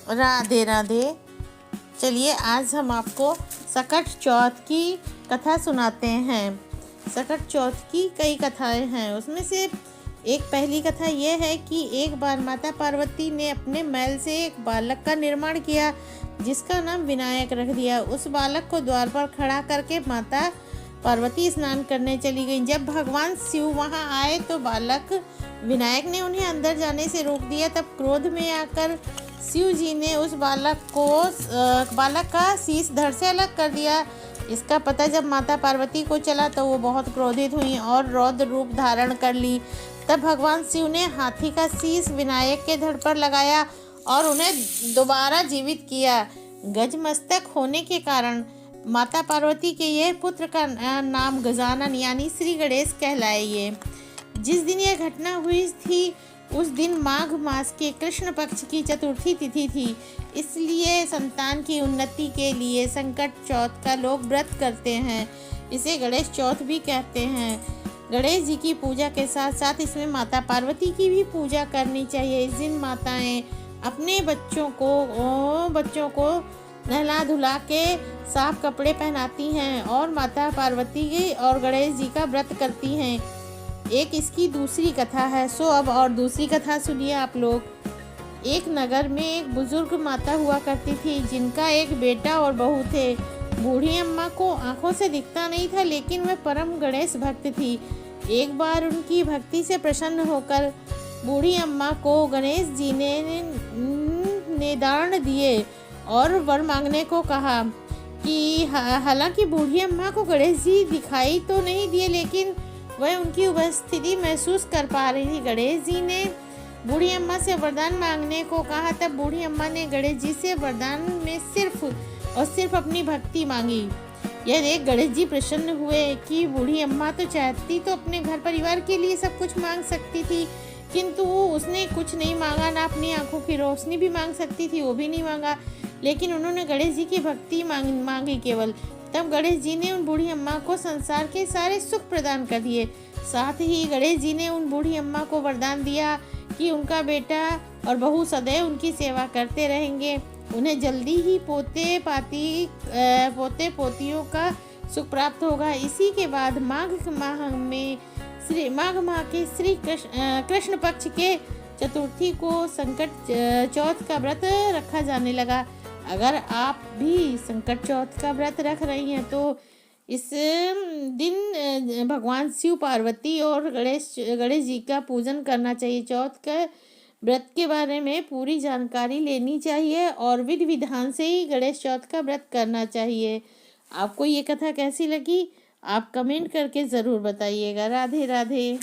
राधे राधे। चलिए आज हम आपको सकट चौथ की कथा सुनाते हैं। सकट चौथ की कई कथाएं हैं, उसमें से एक पहली कथा यह है कि एक बार माता पार्वती ने अपने मैल से एक बालक का निर्माण किया जिसका नाम विनायक रख दिया। उस बालक को द्वार पर खड़ा करके माता पार्वती स्नान करने चली गईं। जब भगवान शिव वहां आए तो बालक विनायक ने उन्हें अंदर जाने से रोक दिया। तब क्रोध में आकर शिव जी ने उस बालक का शीश धड़ से अलग कर दिया। इसका पता जब माता पार्वती को चला तो वो बहुत क्रोधित हुई और रौद्र रूप धारण कर ली। तब भगवान शिव ने हाथी का शीश विनायक के धड़ पर लगाया और उन्हें दोबारा जीवित किया। गजमस्तक होने के कारण माता पार्वती के यह पुत्र का नाम गजानन यानी श्री गणेश कहलाए। जिस दिन यह घटना हुई थी उस दिन माघ मास के कृष्ण पक्ष की चतुर्थी तिथि थी, इसलिए संतान की उन्नति के लिए संकट चौथ का लोग व्रत करते हैं। इसे गणेश चौथ भी कहते हैं। गणेश जी की पूजा के साथ साथ इसमें माता पार्वती की भी पूजा करनी चाहिए। इस दिन माताएं अपने बच्चों को नहला धुला के साफ कपड़े पहनाती हैं और माता पार्वती और गणेश जी का व्रत करती हैं। एक इसकी दूसरी कथा है। सो अब और दूसरी कथा सुनिए आप लोग। एक नगर में एक बुजुर्ग माता हुआ करती थी जिनका एक बेटा और बहू थे। बूढ़ी अम्मा को आंखों से दिखता नहीं था, लेकिन वह परम गणेश भक्त थी। एक बार उनकी भक्ति से प्रसन्न होकर बूढ़ी अम्मा को गणेश जी ने निदान दिए और वर मांगने को कहा कि हालांकि बूढ़ी अम्मा को गणेश जी दिखाई तो नहीं दिए, लेकिन वह उनकी उपस्थिति महसूस कर पा रही थी। गणेश जी ने बूढ़ी अम्मा से वरदान मांगने को कहा। तब बूढ़ी अम्मा ने गणेश जी से वरदान में सिर्फ और सिर्फ अपनी भक्ति मांगी। यह देख गणेश जी प्रसन्न हुए कि बूढ़ी अम्मा तो चाहती तो अपने घर परिवार के लिए सब कुछ मांग सकती थी, किंतु उसने कुछ नहीं मांगा, ना अपनी आंखों की रोशनी भी मांग सकती थी, वो भी नहीं मांगा, लेकिन उन्होंने गणेश जी की भक्ति मांगी केवल। तब गणेश जी ने उन बूढ़ी अम्मा को संसार के सारे सुख प्रदान कर दिए। साथ ही गणेश जी ने उन बूढ़ी अम्मा को वरदान दिया कि उनका बेटा और बहू सदैव उनकी सेवा करते रहेंगे। उन्हें जल्दी ही पोते पोतियों का सुख प्राप्त होगा। इसी के बाद माघ माह के श्री कृष्ण पक्ष के चतुर्थी को संकट चौथ का व्रत रखा जाने लगा। अगर आप भी संकट चौथ का व्रत रख रही हैं तो इस दिन भगवान शिव पार्वती और गणेश जी का पूजन करना चाहिए। चौथ का व्रत के बारे में पूरी जानकारी लेनी चाहिए और विधि विधान से ही गणेश चौथ का व्रत करना चाहिए। आपको ये कथा कैसी लगी आप कमेंट करके ज़रूर बताइएगा। राधे राधे।